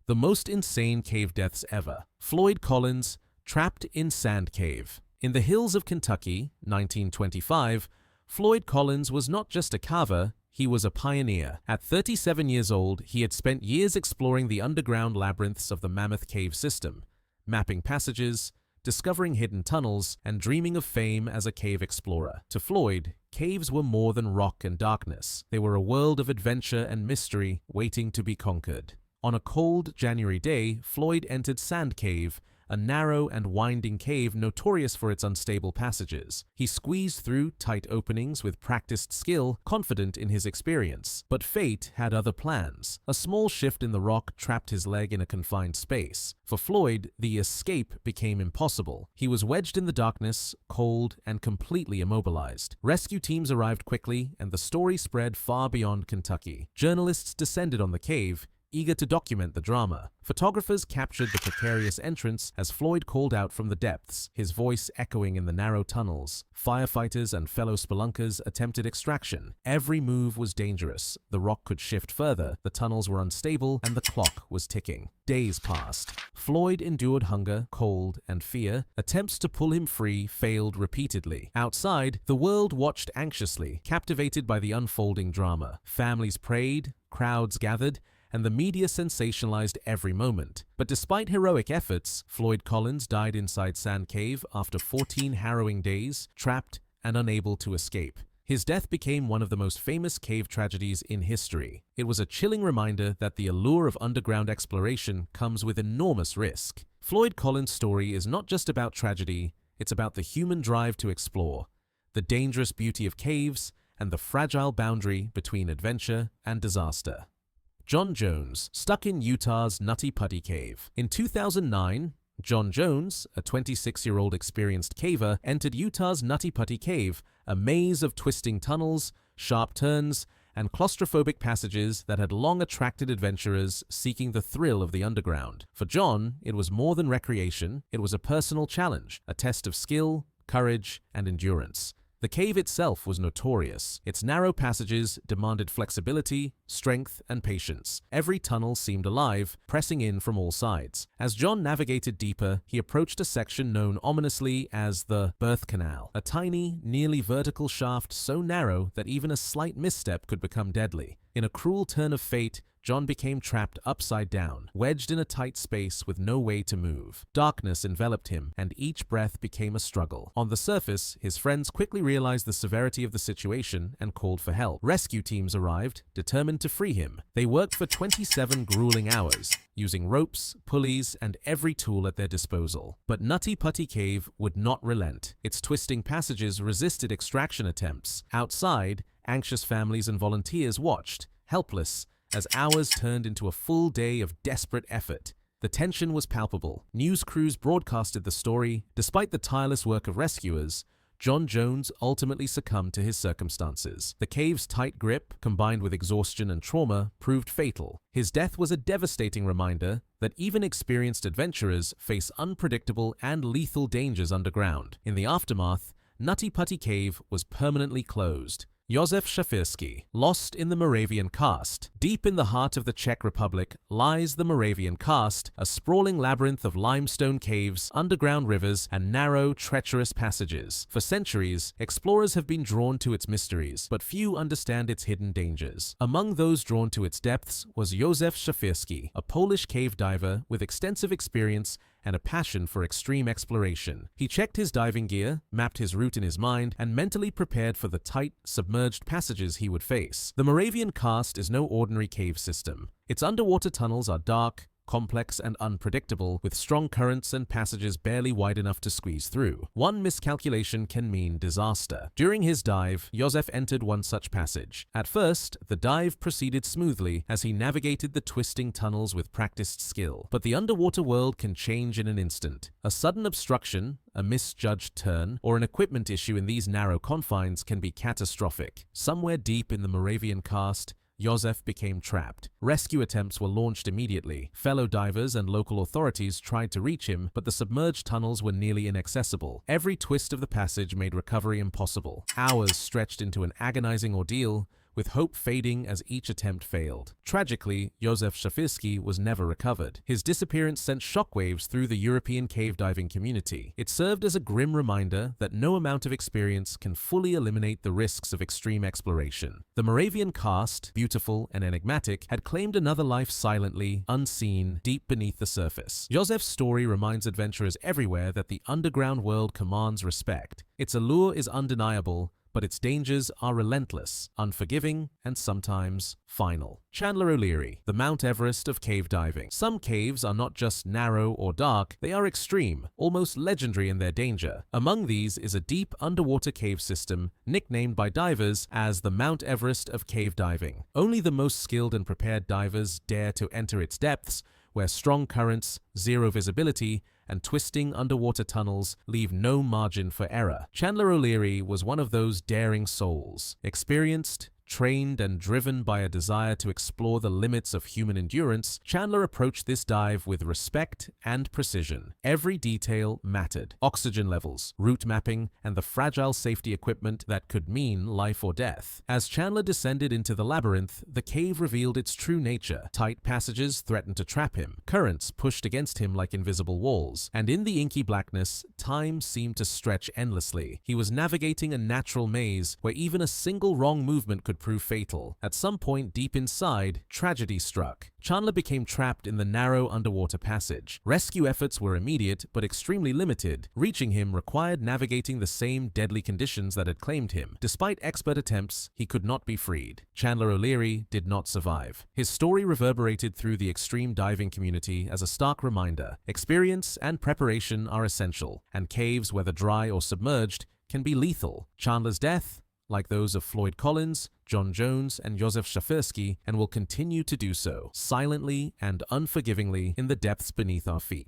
The most insane cave deaths ever. Floyd Collins, trapped in sand cave. In the hills of Kentucky, 1925, Floyd Collins was not just a carver, he was a pioneer. At 37 years old, he had spent years exploring the underground labyrinths of the Mammoth Cave system, mapping passages, discovering hidden tunnels, and dreaming of fame as a cave explorer. To Floyd, caves were more than rock and darkness. They were a world of adventure and mystery waiting to be conquered. On a cold January day, Floyd entered Sand Cave, a narrow and winding cave notorious for its unstable passages. He squeezed through tight openings with practiced skill, confident in his experience. But fate had other plans. A small shift in the rock trapped his leg in a confined space. For Floyd, the escape became impossible. He was wedged in the darkness, cold, and completely immobilized. Rescue teams arrived quickly, and the story spread far beyond Kentucky. Journalists descended on the cave, eager to document the drama. Photographers captured the precarious entrance as Floyd called out from the depths, his voice echoing in the narrow tunnels. Firefighters and fellow spelunkers attempted extraction. Every move was dangerous. The rock could shift further, the tunnels were unstable, and the clock was ticking. Days passed. Floyd endured hunger, cold, and fear. Attempts to pull him free failed repeatedly. Outside, the world watched anxiously, captivated by the unfolding drama. Families prayed, crowds gathered, and the media sensationalized every moment. But despite heroic efforts, Floyd Collins died inside Sand Cave after 14 harrowing days, trapped and unable to escape. His death became one of the most famous cave tragedies in history. It was a chilling reminder that the allure of underground exploration comes with enormous risk. Floyd Collins' story is not just about tragedy, it's about the human drive to explore, the dangerous beauty of caves, and the fragile boundary between adventure and disaster. John Jones, stuck in Utah's Nutty Putty Cave. In 2009, John Jones, a 26-year-old experienced caver, entered Utah's Nutty Putty Cave, a maze of twisting tunnels, sharp turns, and claustrophobic passages that had long attracted adventurers seeking the thrill of the underground. For John, it was more than recreation, it was a personal challenge, a test of skill, courage, and endurance. The cave itself was notorious. Its narrow passages demanded flexibility, strength, and patience. Every tunnel seemed alive, pressing in from all sides. As John navigated deeper, he approached a section known ominously as the Birth Canal, a tiny, nearly vertical shaft so narrow that even a slight misstep could become deadly. In a cruel turn of fate, John became trapped upside down, wedged in a tight space with no way to move. Darkness enveloped him, and each breath became a struggle. On the surface, his friends quickly realized the severity of the situation and called for help. Rescue teams arrived, determined to free him. They worked for 27 grueling hours, using ropes, pulleys, and every tool at their disposal. But Nutty Putty Cave would not relent. Its twisting passages resisted extraction attempts. Outside, anxious families and volunteers watched, helpless, as hours turned into a full day of desperate effort. The tension was palpable. News crews broadcasted the story. Despite the tireless work of rescuers, John Jones ultimately succumbed to his circumstances. The cave's tight grip, combined with exhaustion and trauma, proved fatal. His death was a devastating reminder that even experienced adventurers face unpredictable and lethal dangers underground. In the aftermath, Nutty Putty Cave was permanently closed. Józef Szafirski, lost in the Moravian Karst. Deep in the heart of the Czech Republic lies the Moravian Karst, a sprawling labyrinth of limestone caves, underground rivers, and narrow, treacherous passages. For centuries, explorers have been drawn to its mysteries, but few understand its hidden dangers. Among those drawn to its depths was Józef Szafirski, a Polish cave diver with extensive experience and a passion for extreme exploration. He checked his diving gear, mapped his route in his mind, and mentally prepared for the tight, submerged passages he would face. The Moravian Karst is no ordinary cave system. Its underwater tunnels are dark, complex, and unpredictable, with strong currents and passages barely wide enough to squeeze through. One miscalculation can mean disaster. During his dive, Józef entered one such passage. At first, the dive proceeded smoothly as he navigated the twisting tunnels with practiced skill. But the underwater world can change in an instant. A sudden obstruction, a misjudged turn, or an equipment issue in these narrow confines can be catastrophic. Somewhere deep in the Moravian Karst, Józef became trapped. Rescue attempts were launched immediately. Fellow divers and local authorities tried to reach him, but the submerged tunnels were nearly inaccessible. Every twist of the passage made recovery impossible. Hours stretched into an agonizing ordeal, with hope fading as each attempt failed. Tragically, Józef Szafirski was never recovered. His disappearance sent shockwaves through the European cave diving community. It served as a grim reminder that no amount of experience can fully eliminate the risks of extreme exploration. The Moravian cast, beautiful and enigmatic, had claimed another life silently, unseen, deep beneath the surface. Józef's story reminds adventurers everywhere that the underground world commands respect. Its allure is undeniable, but its dangers are relentless, unforgiving, and sometimes final. Chandler O'Leary, the Mount Everest of cave diving. Some caves are not just narrow or dark, they are extreme, almost legendary in their danger. Among these is a deep underwater cave system, nicknamed by divers as the Mount Everest of cave diving. Only the most skilled and prepared divers dare to enter its depths, where strong currents, zero visibility, and twisting underwater tunnels leave no margin for error. Chandler O'Leary was one of those daring souls, experienced, trained, and driven by a desire to explore the limits of human endurance. Chandler approached this dive with respect and precision. Every detail mattered: oxygen levels, route mapping, and the fragile safety equipment that could mean life or death. As Chandler descended into the labyrinth, the cave revealed its true nature. Tight passages threatened to trap him, currents pushed against him like invisible walls, and in the inky blackness, time seemed to stretch endlessly. He was navigating a natural maze where even a single wrong movement could prove fatal. At some point deep inside, tragedy struck. Chandler became trapped in the narrow underwater passage. Rescue efforts were immediate but extremely limited. Reaching him required navigating the same deadly conditions that had claimed him. Despite expert attempts, he could not be freed. Chandler O'Leary did not survive. His story reverberated through the extreme diving community as a stark reminder: experience and preparation are essential, and caves, whether dry or submerged, can be lethal. Chandler's death, like those of Floyd Collins, John Jones, and Józef Szafirski, and will continue to do so, silently and unforgivingly in the depths beneath our feet.